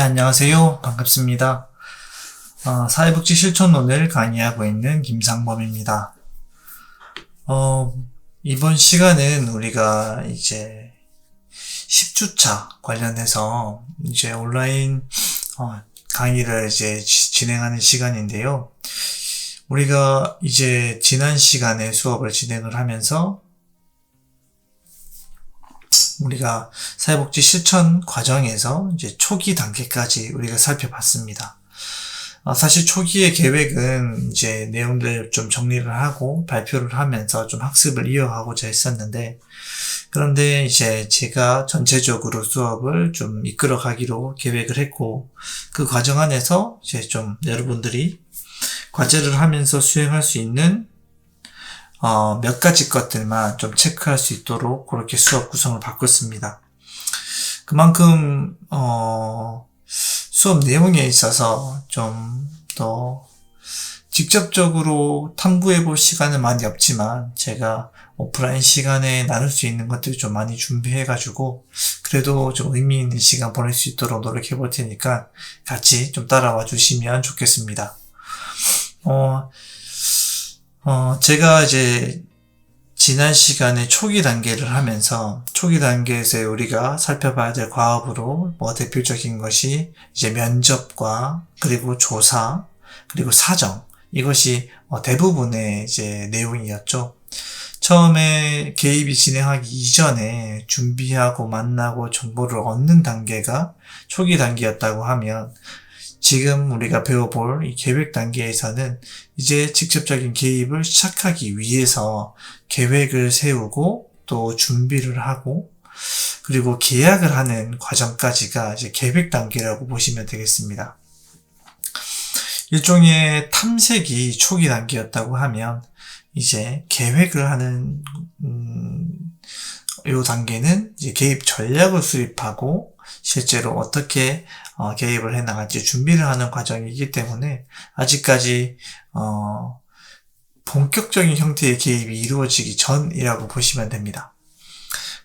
안녕하세요. 반갑습니다. 사회복지 실천론을 강의하고 있는 김상범입니다. 이번 시간은 우리가 이제 10주차 관련해서 이제 온라인 강의를 이제 진행하는 시간인데요. 우리가 이제 지난 시간에 수업을 진행을 하면서 우리가 사회복지 실천 과정에서 이제 초기 단계까지 우리가 살펴봤습니다. 사실 초기의 계획은 이제 내용들 좀 정리를 하고 발표를 하면서 좀 학습을 이어가고자 했었는데, 그런데 이제 제가 전체적으로 수업을 좀 이끌어 가기로 계획을 했고, 그 과정 안에서 이제 좀 여러분들이 과제를 하면서 수행할 수 있는 몇 가지 것들만 좀 체크할 수 있도록 그렇게 수업 구성을 바꿨습니다. 그만큼 수업 내용에 있어서 좀 더 직접적으로 탐구해 볼 시간은 많이 없지만 제가 오프라인 시간에 나눌 수 있는 것들을 좀 많이 준비해 가지고 그래도 좀 의미 있는 시간 보낼 수 있도록 노력해 볼 테니까 같이 좀 따라와 주시면 좋겠습니다. 제가 이제 지난 시간에 초기 단계를 하면서 초기 단계에서 우리가 살펴봐야 될 과업으로 대표적인 것이 이제 면접과 그리고 조사 그리고 사정, 이것이 대부분의 이제 내용이었죠. 처음에 개입이 진행하기 이전에 준비하고 만나고 정보를 얻는 단계가 초기 단계였다고 하면, 지금 우리가 배워볼 이 계획 단계에서는 이제 직접적인 개입을 시작하기 위해서 계획을 세우고 또 준비를 하고 그리고 계약을 하는 과정까지가 이제 계획 단계라고 보시면 되겠습니다. 일종의 탐색이 초기 단계였다고 하면 이제 계획을 하는 이 단계는 이제 개입 전략을 수립하고 실제로 어떻게 개입을 해나갈지 준비를 하는 과정이기 때문에 아직까지 본격적인 형태의 개입이 이루어지기 전이라고 보시면 됩니다.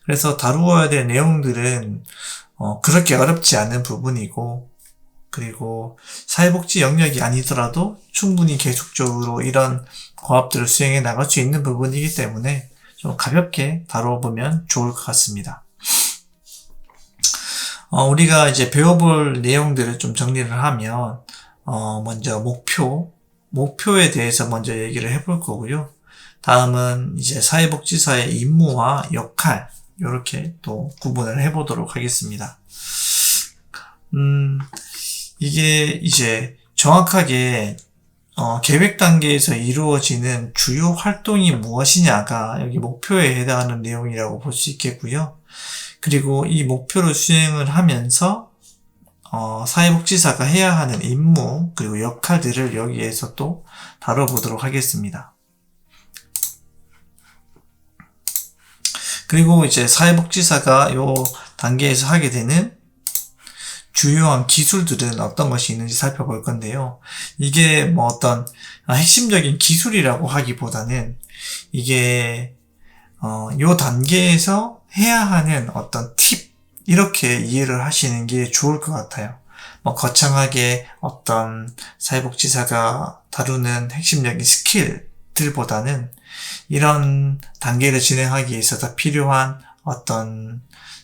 그래서 다루어야 될 내용들은 그렇게 어렵지 않은 부분이고, 그리고 사회복지 영역이 아니더라도 충분히 계속적으로 이런 과업들을 수행해 나갈 수 있는 부분이기 때문에 좀 가볍게 다뤄보면 좋을 것 같습니다. 우리가 이제 배워볼 내용들을 좀 정리를 하면, 먼저 목표에 대해서 먼저 얘기를 해볼 거고요. 다음은 이제 사회복지사의 임무와 역할, 이렇게 또 구분을 해보도록 하겠습니다. 이게 이제 정확하게 계획 단계에서 이루어지는 주요 활동이 무엇이냐가 여기 목표에 해당하는 내용이라고 볼 수 있겠고요. 그리고 이 목표를 수행을 하면서 사회복지사가 해야 하는 임무 그리고 역할들을 여기에서 또 다뤄보도록 하겠습니다. 그리고 이제 사회복지사가 이 단계에서 하게 되는 주요한 기술들은 어떤 것이 있는지 살펴볼 건데요. 이게 어떤 핵심적인 기술이라고 하기보다는 이게 요 단계에서 해야 하는 어떤 팁, 이렇게 이해를 하시는 게 좋을 것 같아요. 거창하게 어떤 사회복지사가 다루는 핵심적인 스킬들보다는 이런 단계를 진행하기 위해서 다 필요한 어떤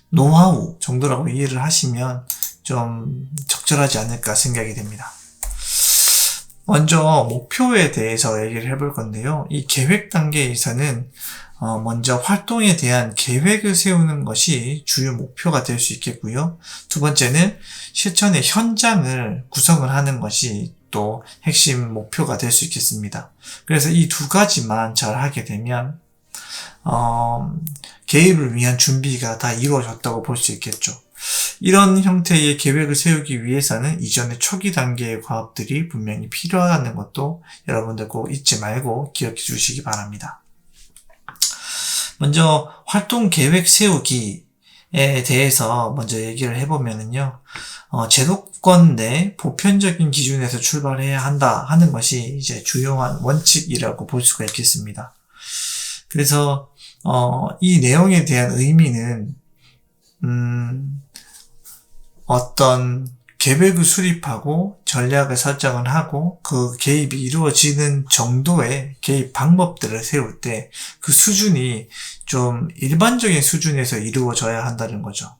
노하우 정도라고 이해를 하시면 좀 적절하지 않을까 생각이 됩니다. 먼저 목표에 대해서 얘기를 해볼 건데요. 이 계획 단계에서는 먼저 활동에 대한 계획을 세우는 것이 주요 목표가 될 수 있겠고요. 두 번째는 실천의 현장을 구성을 하는 것이 또 핵심 목표가 될 수 있겠습니다. 그래서 이 두 가지만 잘 하게 되면 개입을 위한 준비가 다 이루어졌다고 볼 수 있겠죠. 이런 형태의 계획을 세우기 위해서는 이전의 초기 단계의 과업들이 분명히 필요하다는 것도 여러분들 꼭 잊지 말고 기억해 주시기 바랍니다. 먼저 활동 계획 세우기에 대해서 먼저 얘기를 해보면은요, 제도권 내 보편적인 기준에서 출발해야 한다 하는 것이 이제 주요한 원칙이라고 볼 수가 있겠습니다. 그래서 이 내용에 대한 의미는 어떤 계획을 수립하고 전략을 설정을 하고 그 개입이 이루어지는 정도의 개입 방법들을 세울 때 그 수준이 좀 일반적인 수준에서 이루어져야 한다는 거죠.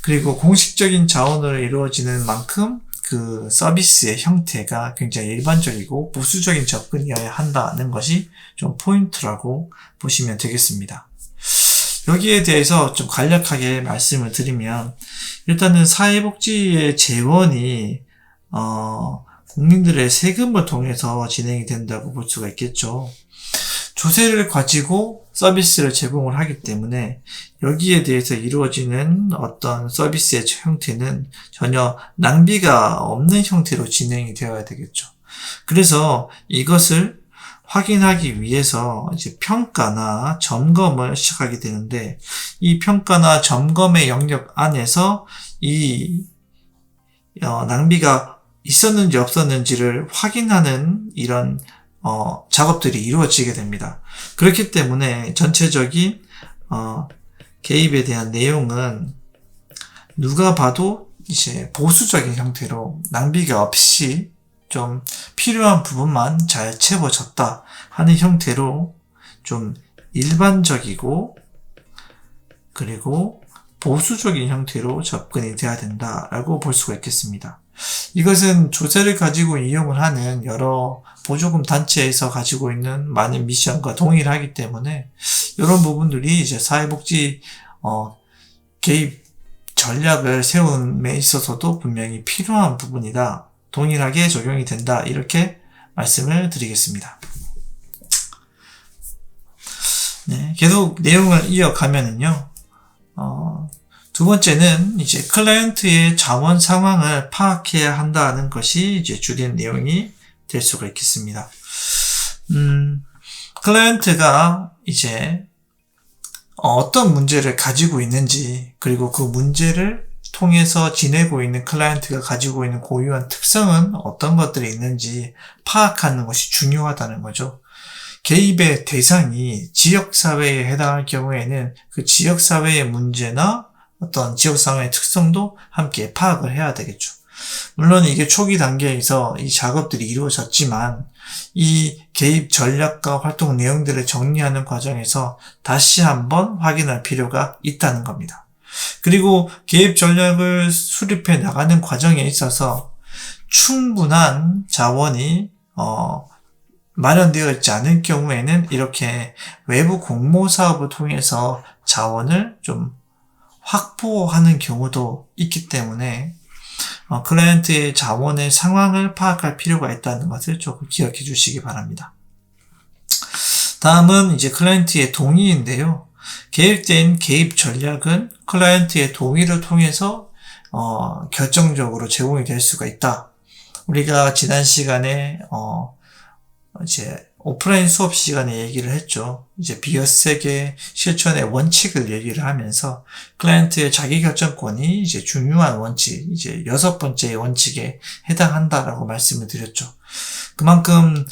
그리고 공식적인 자원으로 이루어지는 만큼 그 서비스의 형태가 굉장히 일반적이고 보수적인 접근이어야 한다는 것이 좀 포인트라고 보시면 되겠습니다. 여기에 대해서 좀 간략하게 말씀을 드리면, 일단은 사회복지의 재원이 국민들의 세금을 통해서 진행이 된다고 볼 수가 있겠죠. 조세를 가지고 서비스를 제공을 하기 때문에 여기에 대해서 이루어지는 어떤 서비스의 형태는 전혀 낭비가 없는 형태로 진행이 되어야 되겠죠. 그래서 이것을 확인하기 위해서 이제 평가나 점검을 시작하게 되는데, 이 평가나 점검의 영역 안에서 이 낭비가 있었는지 없었는지를 확인하는 이런 작업들이 이루어지게 됩니다. 그렇기 때문에 전체적인 개입에 대한 내용은 누가 봐도 이제 보수적인 형태로 낭비가 없이 좀 필요한 부분만 잘 채워졌다 하는 형태로 좀 일반적이고 그리고 보수적인 형태로 접근이 돼야 된다라고 볼 수가 있겠습니다. 이것은 조세를 가지고 이용을 하는 여러 보조금 단체에서 가지고 있는 많은 미션과 동일하기 때문에 이런 부분들이 이제 사회복지 개입 전략을 세움에 있어서도 분명히 필요한 부분이다. 동일하게 적용이 된다. 이렇게 말씀을 드리겠습니다. 네, 계속 내용을 이어가면은요. 두 번째는 이제 클라이언트의 자원 상황을 파악해야 한다는 것이 이제 주된 내용이 될 수가 있겠습니다. 클라이언트가 이제 어떤 문제를 가지고 있는지, 그리고 그 문제를 통해서 지내고 있는 클라이언트가 가지고 있는 고유한 특성은 어떤 것들이 있는지 파악하는 것이 중요하다는 거죠. 개입의 대상이 지역사회에 해당할 경우에는 그 지역사회의 문제나 어떤 지역사회의 특성도 함께 파악을 해야 되겠죠. 물론 이게 초기 단계에서 이 작업들이 이루어졌지만 이 개입 전략과 활동 내용들을 정리하는 과정에서 다시 한번 확인할 필요가 있다는 겁니다. 그리고 개입 전략을 수립해 나가는 과정에 있어서 충분한 자원이 마련되어 있지 않은 경우에는 이렇게 외부 공모 사업을 통해서 자원을 좀 확보하는 경우도 있기 때문에 클라이언트의 자원의 상황을 파악할 필요가 있다는 것을 조금 기억해 주시기 바랍니다. 다음은 이제 클라이언트의 동의인데요. 계획된 개입 전략은 클라이언트의 동의를 통해서 결정적으로 제공이 될 수가 있다. 우리가 지난 시간에 이제 오프라인 수업 시간에 얘기를 했죠. 이제 비어색의 실천의 원칙을 얘기를 하면서 클라이언트의 자기결정권이 이제 중요한 원칙, 이제 6번째 원칙에 해당한다라고 말씀을 드렸죠. 그만큼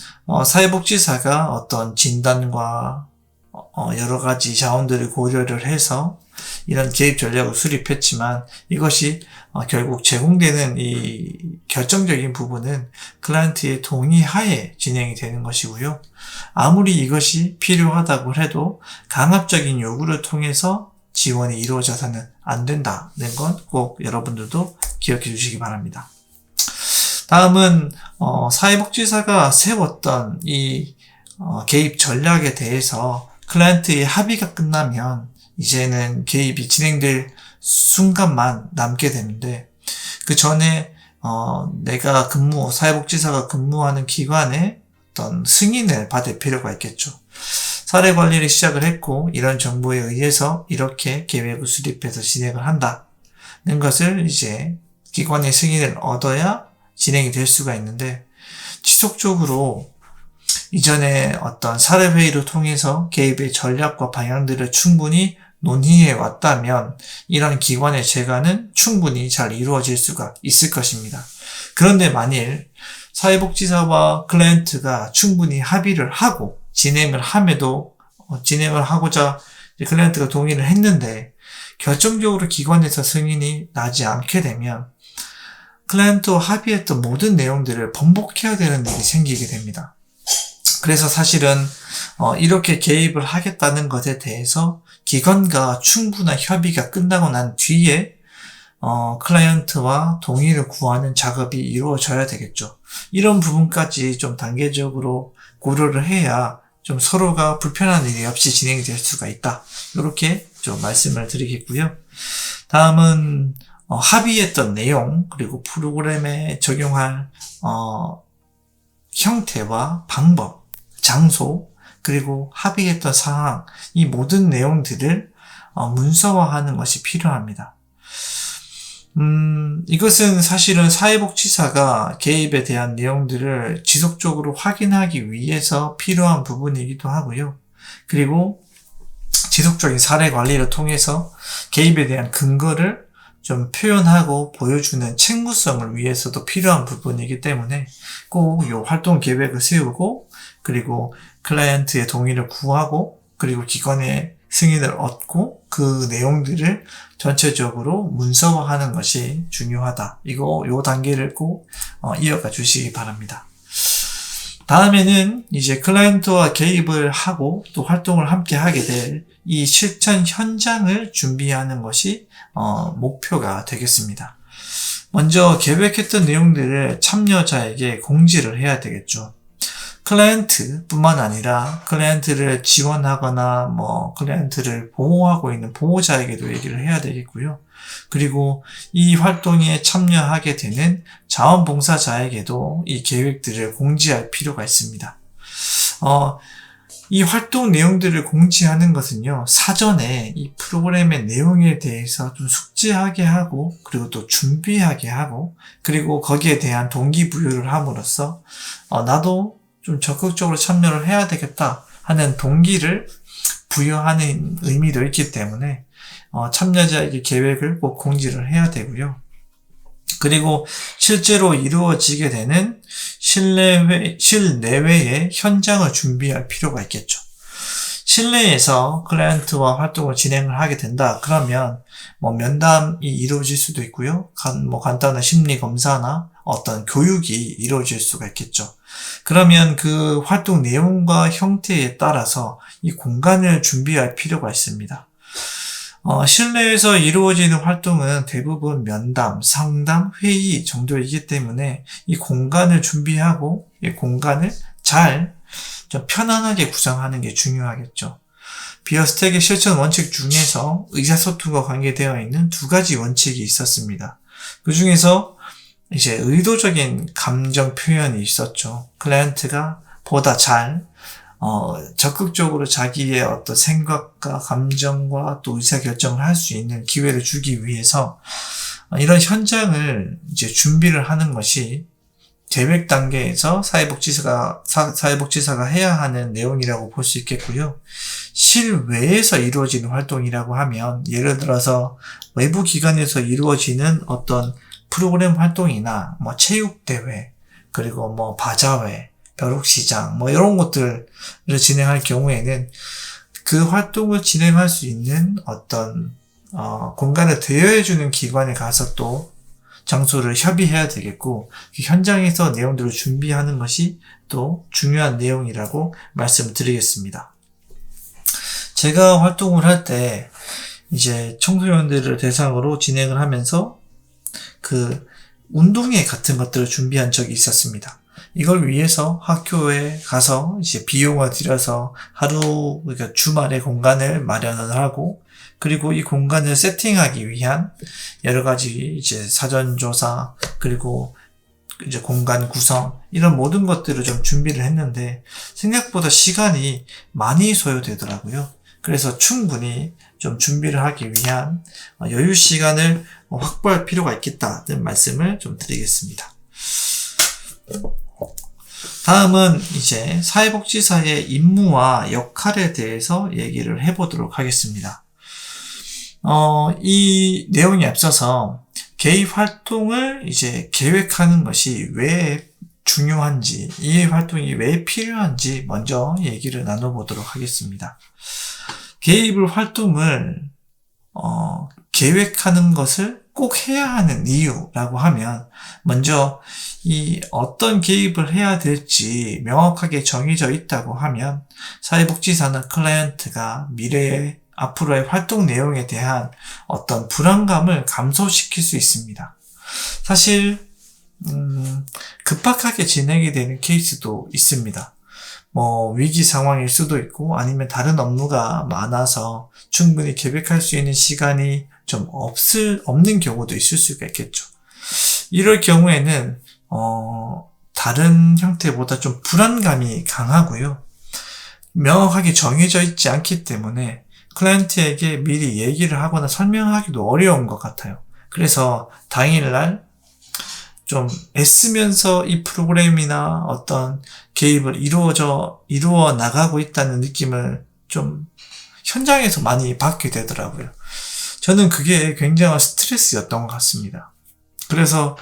사회복지사가 어떤 진단과 여러 가지 자원들을 고려를 해서 이런 개입 전략을 수립했지만 이것이 결국 제공되는 이 결정적인 부분은 클라이언트의 동의하에 진행이 되는 것이고요. 아무리 이것이 필요하다고 해도 강압적인 요구를 통해서 지원이 이루어져서는 안 된다는 건 꼭 여러분들도 기억해 주시기 바랍니다. 다음은 사회복지사가 세웠던 이 개입 전략에 대해서 클라이언트의 합의가 끝나면 이제는 개입이 진행될 순간만 남게 되는데, 그 전에 내가 사회복지사가 근무하는 기관의 어떤 승인을 받을 필요가 있겠죠. 사례 관리를 시작을 했고 이런 정보에 의해서 이렇게 계획을 수립해서 진행을 한다는 것을 이제 기관의 승인을 얻어야 진행이 될 수가 있는데, 지속적으로 이전에 어떤 사례회의를 통해서 개입의 전략과 방향들을 충분히 논의해 왔다면 이런 기관의 재가는 충분히 잘 이루어질 수가 있을 것입니다. 그런데 만일 사회복지사와 클라이언트가 충분히 합의를 하고 진행을 하고자 클라이언트가 동의를 했는데 결정적으로 기관에서 승인이 나지 않게 되면 클라이언트와 합의했던 모든 내용들을 번복해야 되는 일이 생기게 됩니다. 그래서 사실은 이렇게 개입을 하겠다는 것에 대해서 기관과 충분한 협의가 끝나고 난 뒤에 클라이언트와 동의를 구하는 작업이 이루어져야 되겠죠. 이런 부분까지 좀 단계적으로 고려를 해야 좀 서로가 불편한 일이 없이 진행이 될 수가 있다. 이렇게 좀 말씀을 드리겠고요. 다음은 합의했던 내용, 그리고 프로그램에 적용할 형태와 방법, 장소, 그리고 합의했던 사항, 이 모든 내용들을 문서화하는 것이 필요합니다. 이것은 사실은 사회복지사가 개입에 대한 내용들을 지속적으로 확인하기 위해서 필요한 부분이기도 하고요. 그리고 지속적인 사례 관리를 통해서 개입에 대한 근거를 좀 표현하고 보여주는 책무성을 위해서도 필요한 부분이기 때문에 꼭 이 활동 계획을 세우고, 그리고 클라이언트의 동의를 구하고, 그리고 기관의 승인을 얻고 그 내용들을 전체적으로 문서화하는 것이 중요하다. 요 단계를 꼭 이어가 주시기 바랍니다. 다음에는 이제 클라이언트와 개입을 하고 또 활동을 함께 하게 될 이 실천 현장을 준비하는 것이 목표가 되겠습니다. 먼저 계획했던 내용들을 참여자에게 공지를 해야 되겠죠. 클라이언트뿐만 아니라 클라이언트를 지원하거나 클라이언트를 보호하고 있는 보호자에게도 얘기를 해야 되겠고요. 그리고 이 활동에 참여하게 되는 자원봉사자에게도 이 계획들을 공지할 필요가 있습니다. 이 활동 내용들을 공지하는 것은요, 사전에 이 프로그램의 내용에 대해서 좀 숙지하게 하고, 그리고 또 준비하게 하고, 그리고 거기에 대한 동기부여를 함으로써 나도 좀 적극적으로 참여를 해야 되겠다 하는 동기를 부여하는 의미도 있기 때문에 참여자에게 계획을 꼭 공지를 해야 되고요. 그리고 실제로 이루어지게 되는 실내외의 현장을 준비할 필요가 있겠죠. 실내에서 클라이언트와 활동을 진행을 하게 된다. 그러면 면담이 이루어질 수도 있고요. 간단한 심리 검사나 어떤 교육이 이루어질 수가 있겠죠. 그러면 그 활동 내용과 형태에 따라서 이 공간을 준비할 필요가 있습니다. 실내에서 이루어지는 활동은 대부분 면담, 상담, 회의 정도이기 때문에 이 공간을 준비하고 이 공간을 잘 좀 편안하게 구성하는 게 중요하겠죠. 비어스텍의 실천 원칙 중에서 의사소통과 관계되어 있는 두 가지 원칙이 있었습니다. 그 중에서 이제 의도적인 감정 표현이 있었죠. 클라이언트가 보다 잘 적극적으로 자기의 어떤 생각과 감정과 또 의사결정을 할 수 있는 기회를 주기 위해서 이런 현장을 이제 준비를 하는 것이 계획 단계에서 사회복지사가 해야 하는 내용이라고 볼 수 있겠고요. 실외에서 이루어지는 활동이라고 하면 예를 들어서 외부 기관에서 이루어지는 어떤 프로그램 활동이나 체육대회, 그리고 바자회, 벼룩시장, 이런 것들을 진행할 경우에는 그 활동을 진행할 수 있는 어떤, 공간을 대여해주는 기관에 가서 또 장소를 협의해야 되겠고, 그 현장에서 내용들을 준비하는 것이 또 중요한 내용이라고 말씀을 드리겠습니다. 제가 활동을 할 때, 이제 청소년들을 대상으로 진행을 하면서 그 운동회 같은 것들을 준비한 적이 있었습니다. 이걸 위해서 학교에 가서 이제 비용을 들여서 그러니까 주말에 공간을 마련을 하고, 그리고 이 공간을 세팅하기 위한 여러 가지 이제 사전조사, 그리고 이제 공간 구성, 이런 모든 것들을 좀 준비를 했는데 생각보다 시간이 많이 소요되더라고요. 그래서 충분히 좀 준비를 하기 위한 여유 시간을 확보할 필요가 있겠다는 말씀을 좀 드리겠습니다. 다음은 이제 사회복지사의 임무와 역할에 대해서 얘기를 해보도록 하겠습니다. 이 내용에 앞서서 개입 활동을 이제 계획하는 것이 왜 중요한지, 이 활동이 왜 필요한지 먼저 얘기를 나눠보도록 하겠습니다. 활동을 계획하는 것을 꼭 해야 하는 이유라고 하면, 먼저 이 어떤 개입을 해야 될지 명확하게 정해져 있다고 하면 사회복지사나 클라이언트가 미래의 앞으로의 활동 내용에 대한 어떤 불안감을 감소시킬 수 있습니다. 사실 급박하게 진행이 되는 케이스도 있습니다. 위기 상황일 수도 있고 아니면 다른 업무가 많아서 충분히 계획할 수 있는 시간이 좀 없는 경우도 있을 수가 있겠죠. 이럴 경우에는 다른 형태보다 좀 불안감이 강하고요. 명확하게 정해져 있지 않기 때문에 클라이언트에게 미리 얘기를 하거나 설명하기도 어려운 것 같아요. 그래서 당일날 좀 애쓰면서 이 프로그램이나 어떤 개입을 이루어 나가고 있다는 느낌을 좀 현장에서 많이 받게 되더라고요. 저는 그게 굉장한 스트레스였던 것 같습니다. 그래서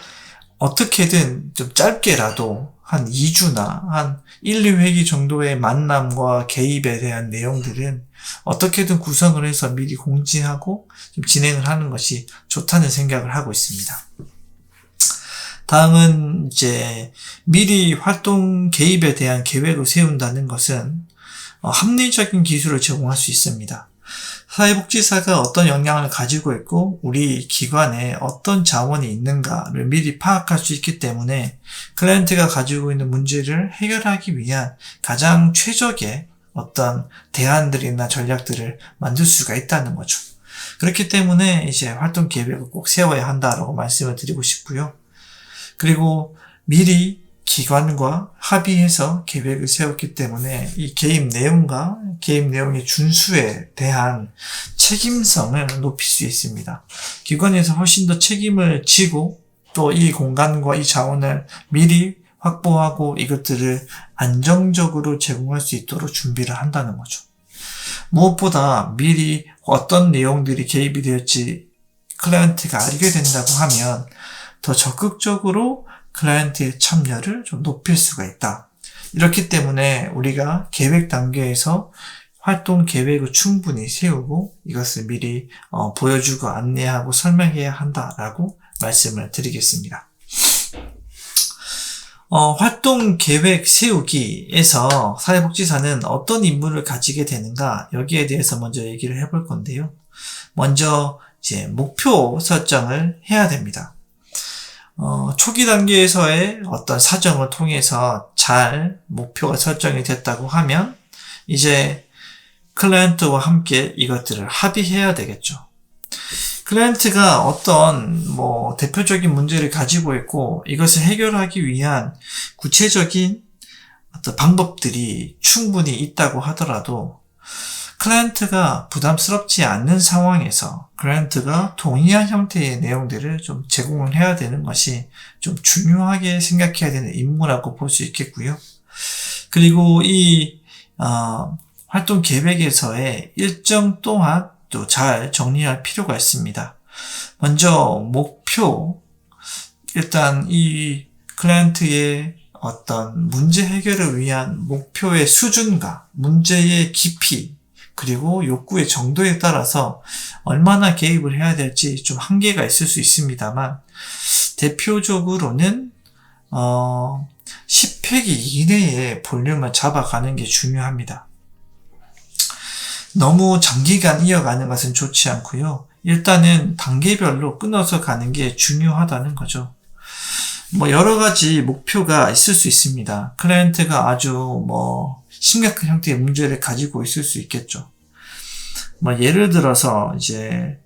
어떻게든 좀 짧게라도 한 2주나 한 1, 2회기 정도의 만남과 개입에 대한 내용들은 어떻게든 구성을 해서 미리 공지하고 좀 진행을 하는 것이 좋다는 생각을 하고 있습니다. 다음은 이제 미리 활동 개입에 대한 계획을 세운다는 것은 합리적인 기술을 제공할 수 있습니다. 사회복지사가 어떤 역량을 가지고 있고 우리 기관에 어떤 자원이 있는가를 미리 파악할 수 있기 때문에 클라이언트가 가지고 있는 문제를 해결하기 위한 가장 최적의 어떤 대안들이나 전략들을 만들 수가 있다는 거죠. 그렇기 때문에 이제 활동 계획을 꼭 세워야 한다라고 말씀을 드리고 싶고요. 그리고 미리 기관과 합의해서 계획을 세웠기 때문에 이 개입 내용의 준수에 대한 책임성을 높일 수 있습니다. 기관에서 훨씬 더 책임을 지고 또 이 공간과 이 자원을 미리 확보하고 이것들을 안정적으로 제공할 수 있도록 준비를 한다는 거죠. 무엇보다 미리 어떤 내용들이 개입이 될지 클라이언트가 알게 된다고 하면 더 적극적으로 클라이언트의 참여를 좀 높일 수가 있다. 이렇기 때문에 우리가 계획 단계에서 활동 계획을 충분히 세우고 이것을 미리 보여주고 안내하고 설명해야 한다라고 말씀을 드리겠습니다. 활동 계획 세우기에서 사회복지사는 어떤 임무를 가지게 되는가, 여기에 대해서 먼저 얘기를 해볼 건데요. 먼저 이제 목표 설정을 해야 됩니다. 초기 단계에서의 어떤 사정을 통해서 잘 목표가 설정이 됐다고 하면 이제 클라이언트와 함께 이것들을 합의해야 되겠죠. 클라이언트가 어떤 대표적인 문제를 가지고 있고 이것을 해결하기 위한 구체적인 어떤 방법들이 충분히 있다고 하더라도 클라이언트가 부담스럽지 않는 상황에서 클라이언트가 동의한 형태의 내용들을 좀 제공을 해야 되는 것이 좀 중요하게 생각해야 되는 임무라고 볼 수 있겠고요. 그리고 이 활동 계획에서의 일정 또한 또 잘 정리할 필요가 있습니다. 먼저 목표, 일단 이 클라이언트의 어떤 문제 해결을 위한 목표의 수준과 문제의 깊이 그리고 욕구의 정도에 따라서 얼마나 개입을 해야 될지 좀 한계가 있을 수 있습니다만 대표적으로는 10회기 이내의 볼륨을 잡아가는 게 중요합니다. 너무 장기간 이어가는 것은 좋지 않고요. 일단은 단계별로 끊어서 가는 게 중요하다는 거죠. 여러 가지 목표가 있을 수 있습니다. 클라이언트가 아주 심각한 형태의 문제를 가지고 있을 수 있겠죠. 예를 들어서 이제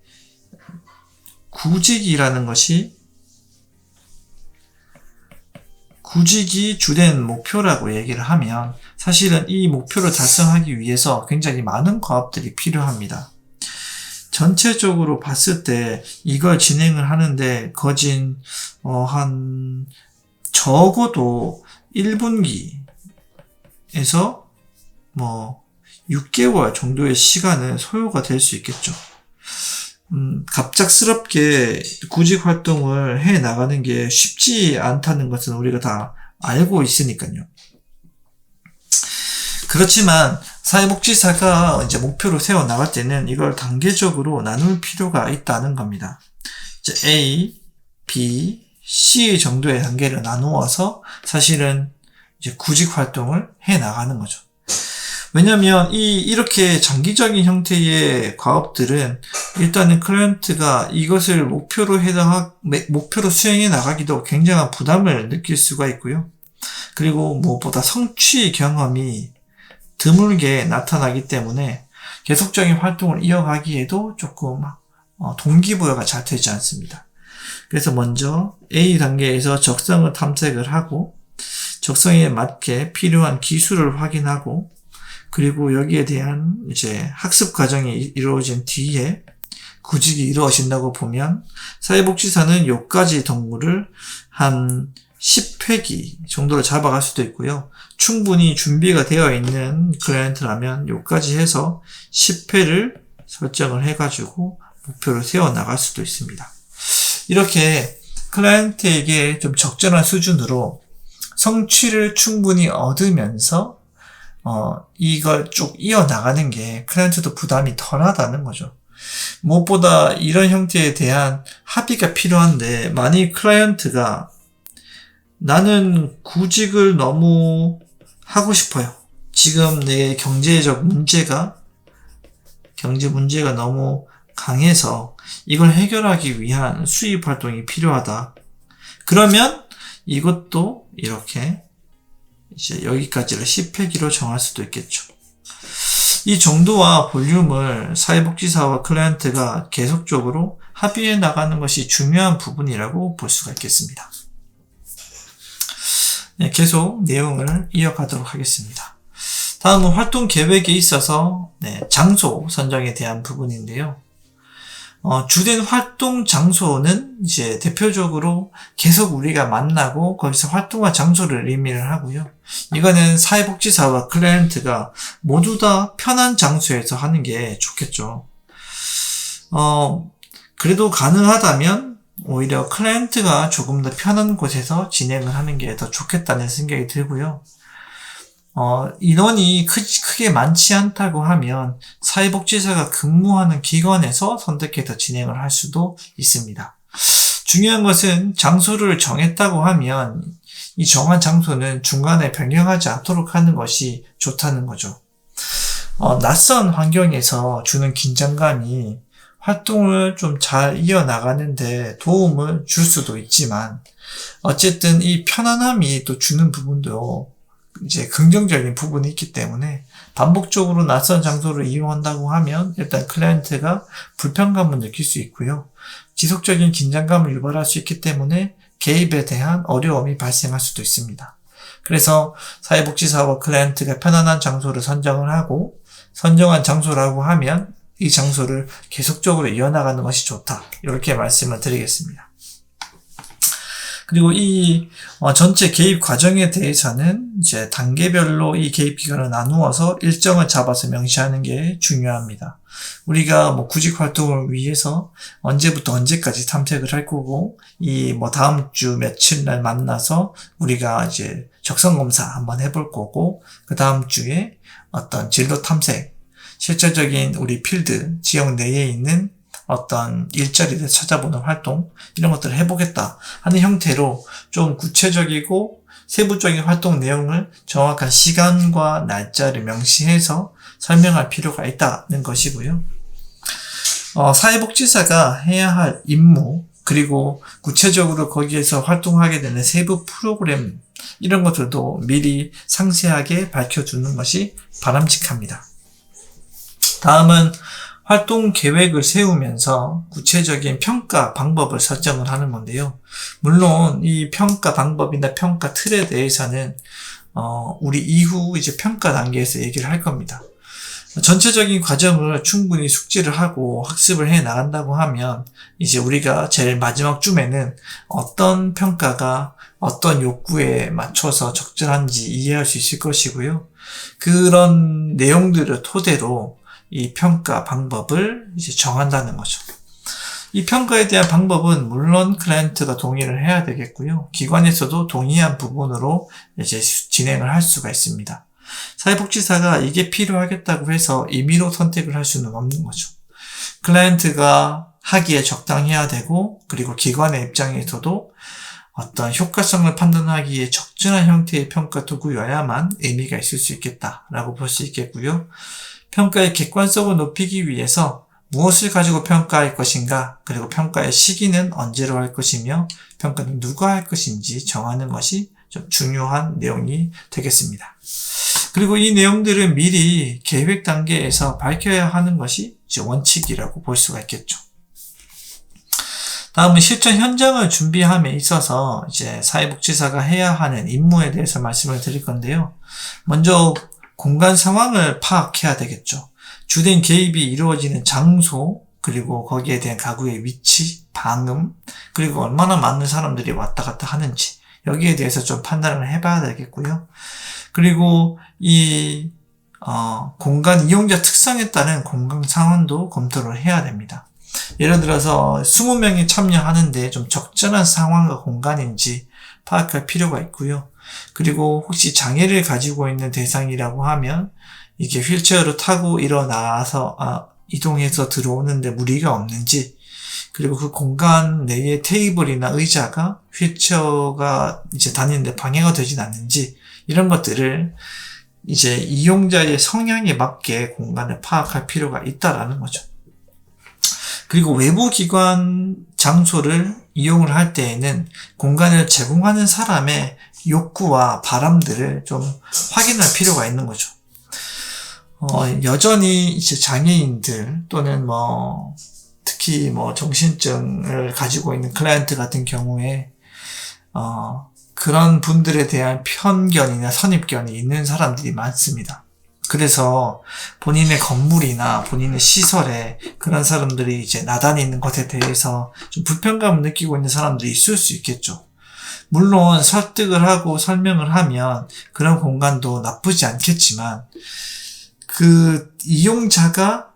구직이라는 것이 구직이 주된 목표라고 얘기를 하면 사실은 이 목표를 달성하기 위해서 굉장히 많은 과업들이 필요합니다. 전체적으로 봤을 때 이걸 진행을 하는데 거진 한 적어도 1분기에서 6개월 정도의 시간은 소요가 될 수 있겠죠. 갑작스럽게 구직 활동을 해 나가는 게 쉽지 않다는 것은 우리가 다 알고 있으니까요. 그렇지만 사회복지사가 이제 목표를 세워 나갈 때는 이걸 단계적으로 나눌 필요가 있다는 겁니다. 이제 A, B, C 정도의 단계를 나누어서 사실은 이제 구직 활동을 해 나가는 거죠. 왜냐면 이렇게 장기적인 형태의 과업들은 일단은 클라이언트가 이것을 목표로 수행해 나가기도 굉장한 부담을 느낄 수가 있고요. 그리고 무엇보다 성취 경험이 드물게 나타나기 때문에 계속적인 활동을 이어가기에도 조금 동기부여가 잘 되지 않습니다. 그래서 먼저 A 단계에서 적성을 탐색을 하고 적성에 맞게 필요한 기술을 확인하고 그리고 여기에 대한 이제 학습 과정이 이루어진 뒤에 구직이 이루어진다고 보면 사회복지사는 요까지 동물을 한 10회기 정도로 잡아갈 수도 있고요. 충분히 준비가 되어 있는 클라이언트라면 요까지 해서 10회를 설정을 해가지고 목표를 세워나갈 수도 있습니다. 이렇게 클라이언트에게 좀 적절한 수준으로 성취를 충분히 얻으면서 이걸 쭉 이어나가는 게 클라이언트도 부담이 덜하다는 거죠. 무엇보다 이런 형태에 대한 합의가 필요한데 만일 클라이언트가 나는 구직을 너무 하고 싶어요. 지금 내 경제 문제가 너무 강해서 이걸 해결하기 위한 수입 활동이 필요하다. 그러면 이것도 이렇게 이제 여기까지를 10회기로 정할 수도 있겠죠. 이 정도와 볼륨을 사회복지사와 클라이언트가 계속적으로 합의해 나가는 것이 중요한 부분이라고 볼 수가 있겠습니다. 네, 계속 내용을 이어가도록 하겠습니다. 다음은 활동 계획에 있어서 장소 선정에 대한 부분인데요. 주된 활동 장소는 이제 대표적으로 계속 우리가 만나고 거기서 활동할 장소를 의미를 하고요. 이거는 사회복지사와 클라이언트가 모두 다 편한 장소에서 하는 게 좋겠죠. 그래도 가능하다면 오히려 클라이언트가 조금 더 편한 곳에서 진행을 하는 게 더 좋겠다는 생각이 들고요. 인원이 크게 많지 않다고 하면 사회복지사가 근무하는 기관에서 선택해서 진행을 할 수도 있습니다. 중요한 것은 장소를 정했다고 하면 이 정한 장소는 중간에 변경하지 않도록 하는 것이 좋다는 거죠. 낯선 환경에서 주는 긴장감이 활동을 좀 잘 이어나가는데 도움을 줄 수도 있지만 어쨌든 이 편안함이 또 주는 부분도 이제 긍정적인 부분이 있기 때문에 반복적으로 낯선 장소를 이용한다고 하면 일단 클라이언트가 불편감을 느낄 수 있고요. 지속적인 긴장감을 유발할 수 있기 때문에 개입에 대한 어려움이 발생할 수도 있습니다. 그래서 사회복지사와 클라이언트가 편안한 장소를 선정을 하고 선정한 장소라고 하면 이 장소를 계속적으로 이어나가는 것이 좋다. 이렇게 말씀을 드리겠습니다. 그리고 이 전체 개입 과정에 대해서는 이제 단계별로 이 개입 기간을 나누어서 일정을 잡아서 명시하는 게 중요합니다. 우리가 구직 활동을 위해서 언제부터 언제까지 탐색을 할 거고 이 다음 주 며칠 날 만나서 우리가 이제 적성 검사 한번 해볼 거고 그 다음 주에 어떤 진로 탐색 실질적인 우리 필드 지역 내에 있는 어떤 일자리를 찾아보는 활동 이런 것들을 해보겠다 하는 형태로 좀 구체적이고 세부적인 활동 내용을 정확한 시간과 날짜를 명시해서 설명할 필요가 있다는 것이고요. 사회복지사가 해야 할 임무 그리고 구체적으로 거기에서 활동하게 되는 세부 프로그램 이런 것들도 미리 상세하게 밝혀주는 것이 바람직합니다. 다음은 활동 계획을 세우면서 구체적인 평가 방법을 설정을 하는 건데요. 물론 이 평가 방법이나 평가 틀에 대해서는 우리 이후 이제 평가 단계에서 얘기를 할 겁니다. 전체적인 과정을 충분히 숙지를 하고 학습을 해 나간다고 하면 이제 우리가 제일 마지막 쯤에는 어떤 평가가 어떤 욕구에 맞춰서 적절한지 이해할 수 있을 것이고요. 그런 내용들을 토대로 이 평가 방법을 이제 정한다는 거죠. 이 평가에 대한 방법은 물론 클라이언트가 동의를 해야 되겠고요. 기관에서도 동의한 부분으로 이제 진행을 할 수가 있습니다. 사회복지사가 이게 필요하겠다고 해서 임의로 선택을 할 수는 없는 거죠. 클라이언트가 하기에 적당해야 되고, 그리고 기관의 입장에서도 어떤 효과성을 판단하기에 적절한 형태의 평가 도구여야만 의미가 있을 수 있겠다라고 볼 수 있겠고요. 평가의 객관성을 높이기 위해서 무엇을 가지고 평가할 것인가, 그리고 평가의 시기는 언제로 할 것이며 평가는 누가 할 것인지 정하는 것이 좀 중요한 내용이 되겠습니다. 그리고 이 내용들은 미리 계획 단계에서 밝혀야 하는 것이 이제 원칙이라고 볼 수가 있겠죠. 다음은 실전 현장을 준비함에 있어서 이제 사회복지사가 해야 하는 임무에 대해서 말씀을 드릴 건데요. 먼저 공간 상황을 파악해야 되겠죠. 주된 개입이 이루어지는 장소, 그리고 거기에 대한 가구의 위치, 방음, 그리고 얼마나 많은 사람들이 왔다 갔다 하는지, 여기에 대해서 좀 판단을 해봐야 되겠고요. 그리고 이 공간 이용자 특성에 따른 공간 상황도 검토를 해야 됩니다. 예를 들어서 20명이 참여하는데 좀 적절한 상황과 공간인지 파악할 필요가 있고요. 그리고 혹시 장애를 가지고 있는 대상이라고 하면 이게 휠체어로 타고 일어나서 이동해서 들어오는데 무리가 없는지, 그리고 그 공간 내에 테이블이나 의자가 휠체어가 이제 다니는데 방해가 되진 않는지, 이런 것들을 이제 이용자의 성향에 맞게 공간을 파악할 필요가 있다라는 거죠. 그리고 외부 기관 장소를 이용을 할 때에는 공간을 제공하는 사람의 욕구와 바람들을 좀 확인할 필요가 있는 거죠. 여전히 이제 장애인들 또는 특히 정신증을 가지고 있는 클라이언트 같은 경우에 그런 분들에 대한 편견이나 선입견이 있는 사람들이 많습니다. 그래서 본인의 건물이나 본인의 시설에 그런 사람들이 이제 나단이 있는 것에 대해서 좀 불편감을 느끼고 있는 사람들이 있을 수 있겠죠. 물론 설득을 하고 설명을 하면 그런 공간도 나쁘지 않겠지만, 그 이용자가,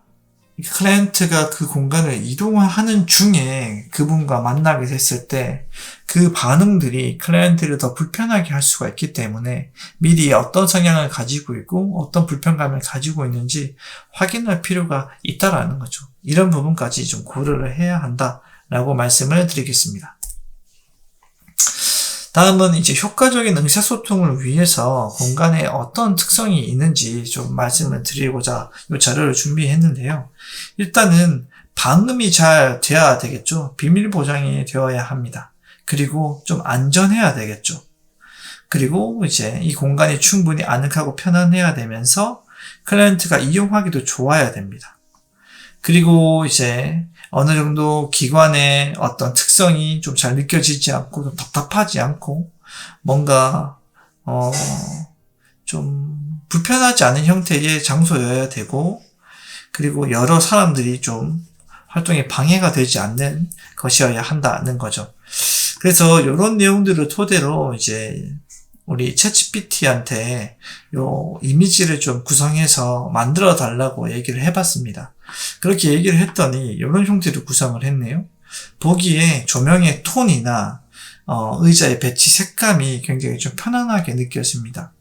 클라이언트가 그 공간을 이동하는 중에 그분과 만나게 됐을 때 그 반응들이 클라이언트를 더 불편하게 할 수가 있기 때문에 미리 어떤 성향을 가지고 있고 어떤 불편감을 가지고 있는지 확인할 필요가 있다라는 거죠. 이런 부분까지 좀 고려를 해야 한다라고 말씀을 드리겠습니다. 다음은 이제 효과적인 의사소통을 위해서 공간에 어떤 특성이 있는지 좀 말씀을 드리고자 이 자료를 준비했는데요. 일단은 방음이 잘 돼야 되겠죠. 비밀 보장이 되어야 합니다. 그리고 좀 안전해야 되겠죠. 그리고 이제 이 공간이 충분히 아늑하고 편안해야 되면서 클라이언트가 이용하기도 좋아야 됩니다. 그리고 이제 어느 정도 기관의 어떤 특성이 좀 잘 느껴지지 않고 좀 답답하지 않고 뭔가 좀 불편하지 않은 형태의 장소여야 되고, 그리고 여러 사람들이 좀 활동에 방해가 되지 않는 것이어야 한다는 거죠. 그래서 이런 내용들을 토대로 이제 우리 챗GPT한테 요 이미지를 좀 구성해서 만들어 달라고 얘기를 해봤습니다. 그렇게 얘기를 했더니 이런 형태로 구성을 했네요. 보기에 조명의 톤이나 의자의 배치 색감이 굉장히 좀 편안하게 느껴집니다.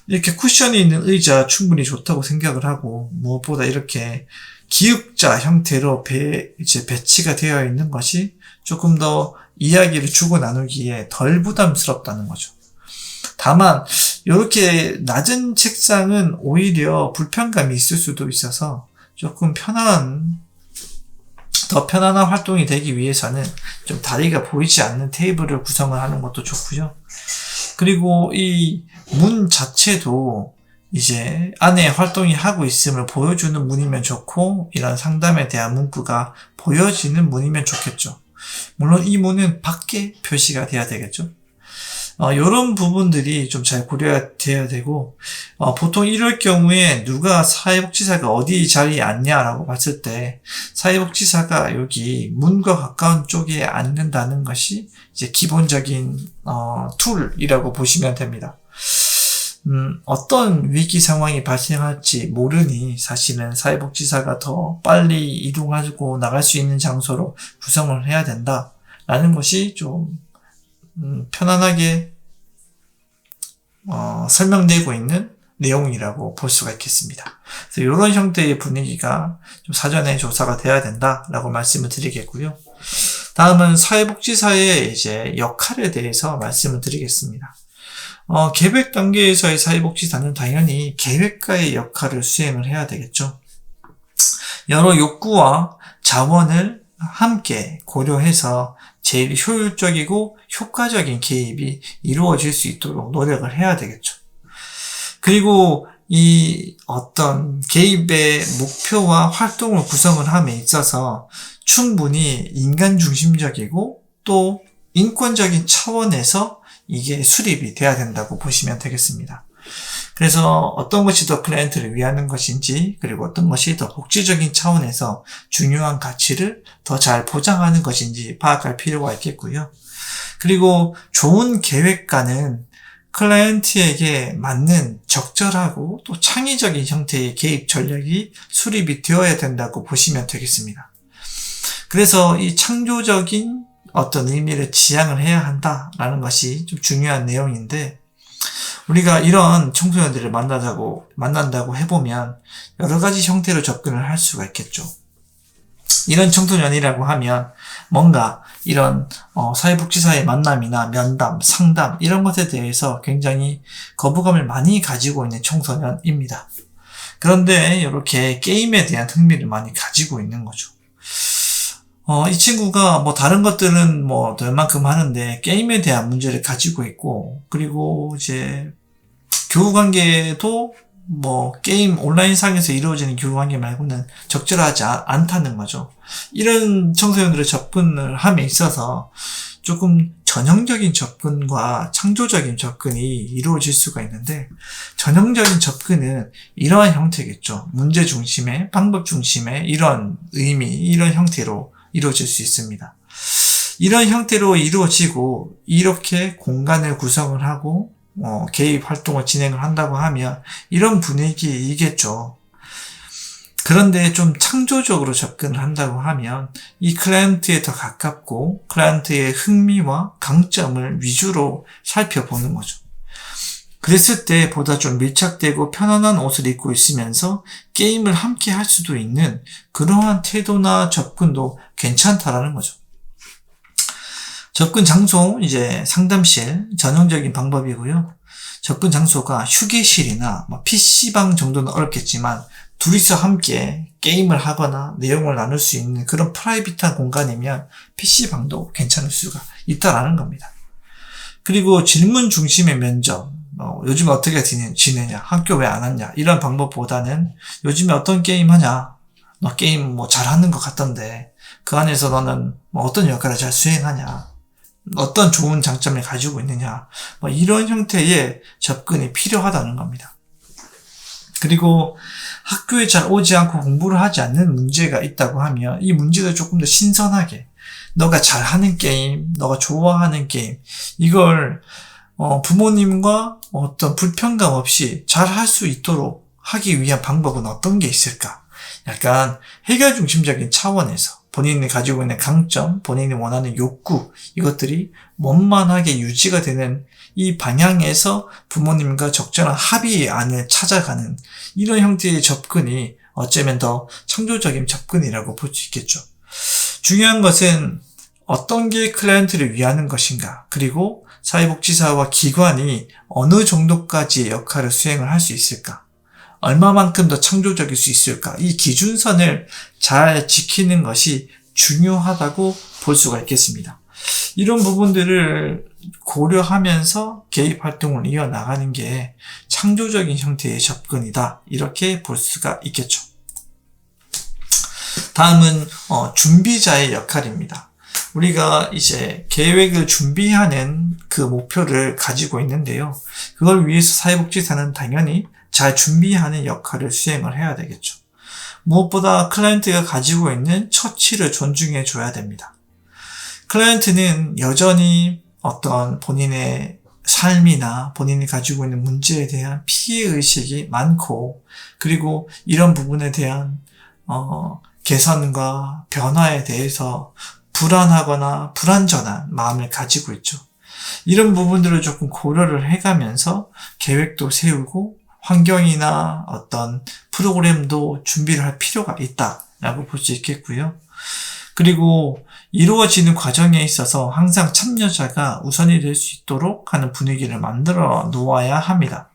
이렇게 쿠션이 있는 의자 충분히 좋다고 생각을 하고, 무엇보다 이렇게 기역자 형태로 이제 배치가 되어 있는 것이 조금 더 이야기를 주고 나누기에 덜 부담스럽다는 거죠. 다만 이렇게 낮은 책상은 오히려 불편감이 있을 수도 있어서 조금 더 편안한 활동이 되기 위해서는 좀 다리가 보이지 않는 테이블을 구성을 하는 것도 좋고요. 그리고 이 문 자체도 이제 안에 활동이 하고 있음을 보여주는 문이면 좋고, 이런 상담에 대한 문구가 보여지는 문이면 좋겠죠. 물론 이 문은 밖에 표시가 돼야 되겠죠. 이런 부분들이 좀 잘 고려돼야 되고, 보통 이럴 경우에 누가 사회복지사가 어디 자리에 앉냐라고 봤을 때 사회복지사가 여기 문과 가까운 쪽에 앉는다는 것이 이제 기본적인 툴이라고 보시면 됩니다. 어떤 위기 상황이 발생할지 모르니 사실은 사회복지사가 더 빨리 이동하고 나갈 수 있는 장소로 구성을 해야 된다라는 것이 좀 편안하게 설명되고 있는 내용이라고 볼 수가 있겠습니다. 그래서 이런 형태의 분위기가 좀 사전에 조사가 돼야 된다라고 말씀을 드리겠고요. 다음은 사회복지사의 이제 역할에 대해서 말씀을 드리겠습니다. 계획 단계에서의 사회복지사는 당연히 계획가의 역할을 수행을 해야 되겠죠. 여러 욕구와 자원을 함께 고려해서 제일 효율적이고 효과적인 개입이 이루어질 수 있도록 노력을 해야 되겠죠. 그리고 이 어떤 개입의 목표와 활동을 구성을 함에 있어서 충분히 인간 중심적이고 또 인권적인 차원에서 이게 수립이 돼야 된다고 보시면 되겠습니다. 그래서 어떤 것이 더 클라이언트를 위하는 것인지, 그리고 어떤 것이 더 복지적인 차원에서 중요한 가치를 더 잘 보장하는 것인지 파악할 필요가 있겠고요. 그리고 좋은 계획가는 클라이언트에게 맞는 적절하고 또 창의적인 형태의 개입 전략이 수립이 되어야 된다고 보시면 되겠습니다. 그래서 이 창조적인 어떤 의미를 지향을 해야 한다라는 것이 좀 중요한 내용인데, 우리가 이런 청소년들을 만난다고 해보면 여러 가지 형태로 접근을 할 수가 있겠죠. 이런 청소년이라고 하면 뭔가 이런 사회복지사의 만남이나 면담, 상담 이런 것에 대해서 굉장히 거부감을 많이 가지고 있는 청소년입니다. 그런데 이렇게 게임에 대한 흥미를 많이 가지고 있는 거죠. 이 친구가 다른 것들은 얼만큼 하는데 게임에 대한 문제를 가지고 있고, 그리고 이제 교우관계도 게임 온라인상에서 이루어지는 교우관계 말고는 적절하지 않다는 거죠. 이런 청소년들의 접근을 함에 있어서 조금 전형적인 접근과 창조적인 접근이 이루어질 수가 있는데, 전형적인 접근은 이러한 형태겠죠. 문제 중심의, 방법 중심의 이런 의미, 이런 형태로 이루어질 수 있습니다. 이런 형태로 이루어지고 이렇게 공간을 구성을 하고 개입 활동을 진행을 한다고 하면 이런 분위기이겠죠. 그런데 좀 창조적으로 접근을 한다고 하면 이 클라이언트에 더 가깝고 클라이언트의 흥미와 강점을 위주로 살펴보는 거죠. 그랬을 때 보다 좀 밀착되고 편안한 옷을 입고 있으면서 게임을 함께 할 수도 있는 그러한 태도나 접근도 괜찮다라는 거죠. 접근 장소, 이제 상담실, 전형적인 방법이고요. 접근 장소가 휴게실이나 PC방 정도는 어렵겠지만 둘이서 함께 게임을 하거나 내용을 나눌 수 있는 그런 프라이빗한 공간이면 PC방도 괜찮을 수가 있다라는 겁니다. 그리고 질문 중심의 면접, 요즘 어떻게 지내냐, 학교 왜 안 왔냐, 이런 방법보다는 요즘에 어떤 게임 하냐, 너 게임 잘하는 것 같던데 그 안에서 너는 어떤 역할을 잘 수행하냐, 어떤 좋은 장점을 가지고 있느냐, 이런 형태의 접근이 필요하다는 겁니다. 그리고 학교에 잘 오지 않고 공부를 하지 않는 문제가 있다고 하면 이 문제를 조금 더 신선하게, 너가 잘하는 게임, 너가 좋아하는 게임, 이걸 부모님과 어떤 불편감 없이 잘 할 수 있도록 하기 위한 방법은 어떤 게 있을까? 약간 해결 중심적인 차원에서 본인이 가지고 있는 강점, 본인이 원하는 욕구, 이것들이 원만하게 유지가 되는 이 방향에서 부모님과 적절한 합의안을 찾아가는 이런 형태의 접근이 어쩌면 더 창조적인 접근이라고 볼 수 있겠죠. 중요한 것은 어떤 게 클라이언트를 위하는 것인가, 그리고 사회복지사와 기관이 어느 정도까지의 역할을 수행을 할 수 있을까, 얼마만큼 더 창조적일 수 있을까, 이 기준선을 잘 지키는 것이 중요하다고 볼 수가 있겠습니다. 이런 부분들을 고려하면서 개입 활동을 이어나가는 게 창조적인 형태의 접근이다, 이렇게 볼 수가 있겠죠. 다음은 준비자의 역할입니다. 우리가 이제 계획을 준비하는 그 목표를 가지고 있는데요. 그걸 위해서 사회복지사는 당연히 잘 준비하는 역할을 수행을 해야 되겠죠. 무엇보다 클라이언트가 가지고 있는 처치를 존중해 줘야 됩니다. 클라이언트는 여전히 어떤 본인의 삶이나 본인이 가지고 있는 문제에 대한 피해의식이 많고, 그리고 이런 부분에 대한 개선과 변화에 대해서 불안하거나 불안전한 마음을 가지고 있죠. 이런 부분들을 조금 고려를 해가면서 계획도 세우고 환경이나 어떤 프로그램도 준비를 할 필요가 있다라고 볼 수 있겠고요. 그리고 이루어지는 과정에 있어서 항상 참여자가 우선이 될 수 있도록 하는 분위기를 만들어 놓아야 합니다.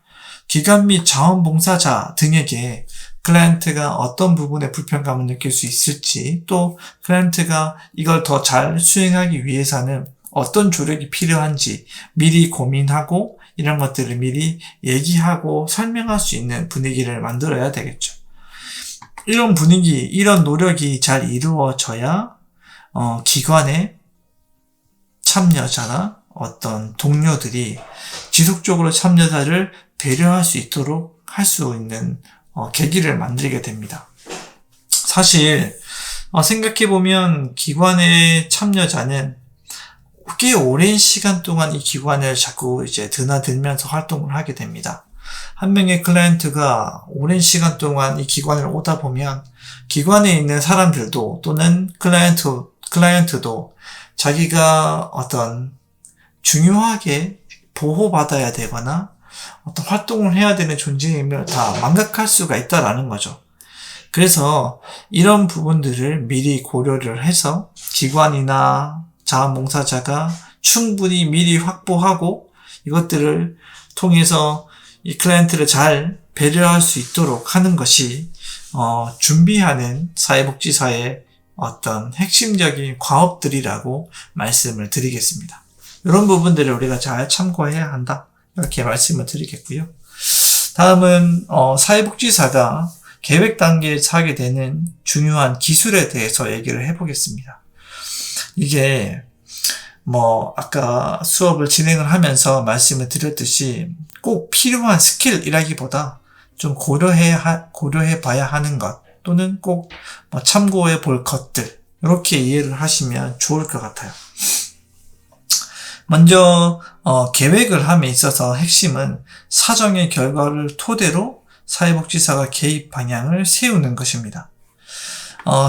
기관 및 자원봉사자 등에게 클라이언트가 어떤 부분에 불편감을 느낄 수 있을지, 또 클라이언트가 이걸 더 잘 수행하기 위해서는 어떤 조력이 필요한지 미리 고민하고 이런 것들을 미리 얘기하고 설명할 수 있는 분위기를 만들어야 되겠죠. 이런 분위기, 이런 노력이 잘 이루어져야 기관의 참여자나 어떤 동료들이 지속적으로 참여자를 배려할 수 있도록 할 수 있는 계기를 만들게 됩니다. 사실 생각해보면 기관의 참여자는 꽤 오랜 시간 동안 이 기관을 자꾸 이제 드나들면서 활동을 하게 됩니다. 한 명의 클라이언트가 오랜 시간 동안 이 기관을 오다 보면 기관에 있는 사람들도 또는 클라이언트도 자기가 어떤 중요하게 보호받아야 되거나 어떤 활동을 해야 되는 존재임을 다 망각할 수가 있다라는 거죠. 그래서 이런 부분들을 미리 고려를 해서 기관이나 자원봉사자가 충분히 미리 확보하고 이것들을 통해서 이 클라이언트를 잘 배려할 수 있도록 하는 것이 준비하는 사회복지사의 어떤 핵심적인 과업들이라고 말씀을 드리겠습니다. 이런 부분들을 우리가 잘 참고해야 한다. 이렇게 말씀을 드리겠고요. 다음은 사회복지사가 계획 단계에서 하게 되는 중요한 기술에 대해서 얘기를 해보겠습니다. 이게 아까 수업을 진행을 하면서 말씀을 드렸듯이 꼭 필요한 스킬이라기보다 좀 고려해 봐야 하는 것 또는 꼭 참고해 볼 것들 이렇게 이해를 하시면 좋을 것 같아요. 먼저 계획을 함에 있어서 핵심은 사정의 결과를 토대로 사회복지사가 개입 방향을 세우는 것입니다.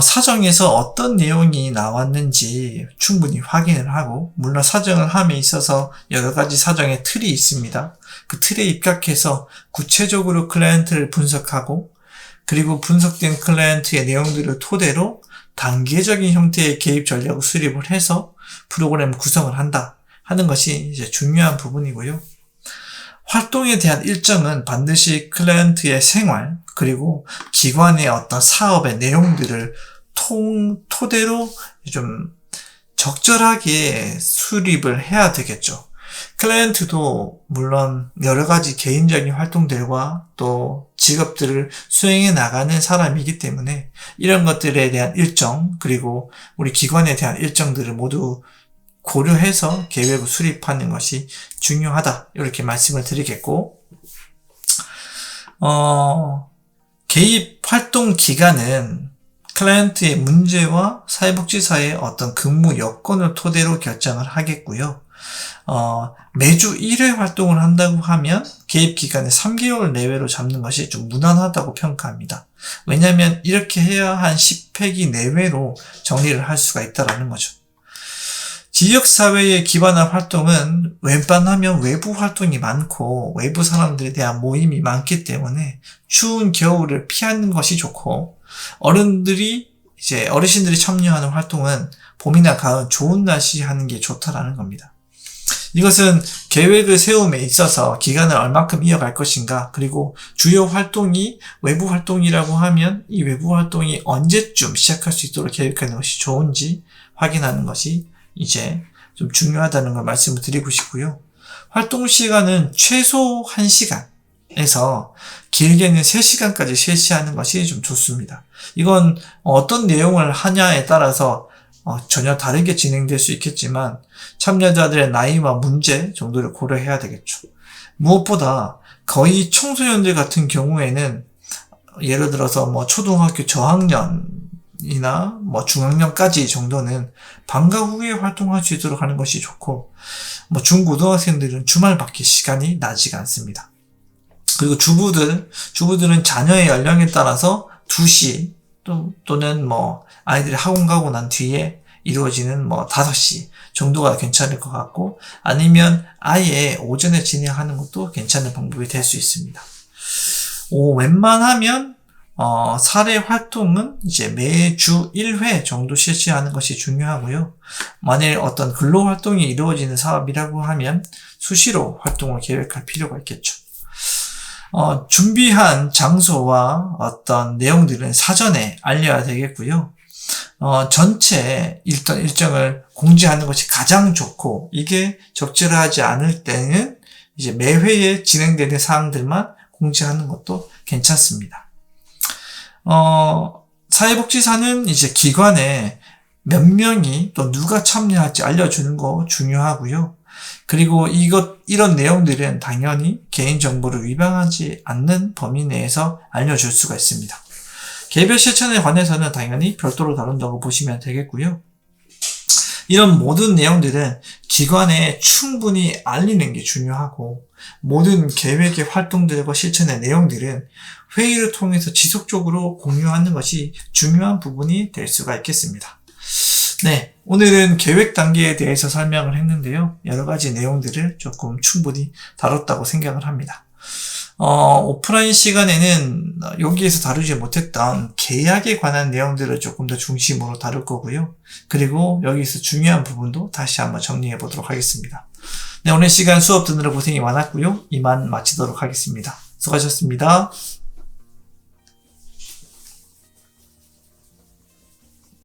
사정에서 어떤 내용이 나왔는지 충분히 확인을 하고, 물론 사정을 함에 있어서 여러 가지 사정의 틀이 있습니다. 그 틀에 입각해서 구체적으로 클라이언트를 분석하고, 그리고 분석된 클라이언트의 내용들을 토대로 단계적인 형태의 개입 전략을 수립을 해서 프로그램을 구성을 한다 하는 것이 이제 중요한 부분이고요. 활동에 대한 일정은 반드시 클라이언트의 생활, 그리고 기관의 어떤 사업의 내용들을 토대로 좀 적절하게 수립을 해야 되겠죠. 클라이언트도 물론 여러 가지 개인적인 활동들과 또 직업들을 수행해 나가는 사람이기 때문에 이런 것들에 대한 일정, 그리고 우리 기관에 대한 일정들을 모두 고려해서 계획을 수립하는 것이 중요하다. 이렇게 말씀을 드리겠고, 개입 활동 기간은 클라이언트의 문제와 사회복지사의 어떤 근무 여건을 토대로 결정을 하겠고요. 매주 1회 활동을 한다고 하면 개입 기간을 3개월 내외로 잡는 것이 좀 무난하다고 평가합니다. 왜냐하면 이렇게 해야 한 10회기 내외로 정리를 할 수가 있다는 거죠. 지역사회에 기반한 활동은 웬만하면 외부 활동이 많고 외부 사람들에 대한 모임이 많기 때문에 추운 겨울을 피하는 것이 좋고, 어르신들이 참여하는 활동은 봄이나 가을 좋은 날씨 하는 게 좋다라는 겁니다. 이것은 계획을 세움에 있어서 기간을 얼마큼 이어갈 것인가, 그리고 주요 활동이 외부 활동이라고 하면 이 외부 활동이 언제쯤 시작할 수 있도록 계획하는 것이 좋은지 확인하는 것이 이제 좀 중요하다는 걸 말씀을 드리고 싶고요. 활동 시간은 최소 1시간에서 길게는 3시간까지 실시하는 것이 좀 좋습니다. 이건 어떤 내용을 하냐에 따라서 전혀 다르게 진행될 수 있겠지만 참여자들의 나이와 문제 정도를 고려해야 되겠죠. 무엇보다 거의 청소년들 같은 경우에는 예를 들어서 초등학교 저학년이나 중학년까지 정도는 방과 후에 활동할 수 있도록 하는 것이 좋고, 중고등학생들은 주말밖에 시간이 나지가 않습니다. 그리고 주부들은 자녀의 연령에 따라서 2시 또는 아이들이 학원 가고 난 뒤에 이루어지는 5시 정도가 괜찮을 것 같고, 아니면 아예 오전에 진행하는 것도 괜찮은 방법이 될 수 있습니다. 웬만하면 사례 활동은 이제 매주 1회 정도 실시하는 것이 중요하고요. 만일 어떤 근로 활동이 이루어지는 사업이라고 하면 수시로 활동을 계획할 필요가 있겠죠. 준비한 장소와 어떤 내용들은 사전에 알려야 되겠고요. 전체 일정을 공지하는 것이 가장 좋고, 이게 적절하지 않을 때는 이제 매 회에 진행되는 사항들만 공지하는 것도 괜찮습니다. 사회복지사는 이제 기관에 몇 명이 또 누가 참여할지 알려주는 거 중요하고요. 그리고 이런 내용들은 당연히 개인정보를 위반하지 않는 범위 내에서 알려줄 수가 있습니다. 개별 실천에 관해서는 당연히 별도로 다룬다고 보시면 되겠고요. 이런 모든 내용들은 기관에 충분히 알리는 게 중요하고, 모든 계획의 활동들과 실천의 내용들은 회의를 통해서 지속적으로 공유하는 것이 중요한 부분이 될 수가 있겠습니다. 네, 오늘은 계획 단계에 대해서 설명을 했는데요. 여러 가지 내용들을 조금 충분히 다뤘다고 생각을 합니다. 오프라인 시간에는 여기에서 다루지 못했던 계약에 관한 내용들을 조금 더 중심으로 다룰 거고요. 그리고 여기서 중요한 부분도 다시 한번 정리해 보도록 하겠습니다. 네, 오늘 시간 수업 듣느라 고생이 많았고요. 이만 마치도록 하겠습니다. 수고하셨습니다.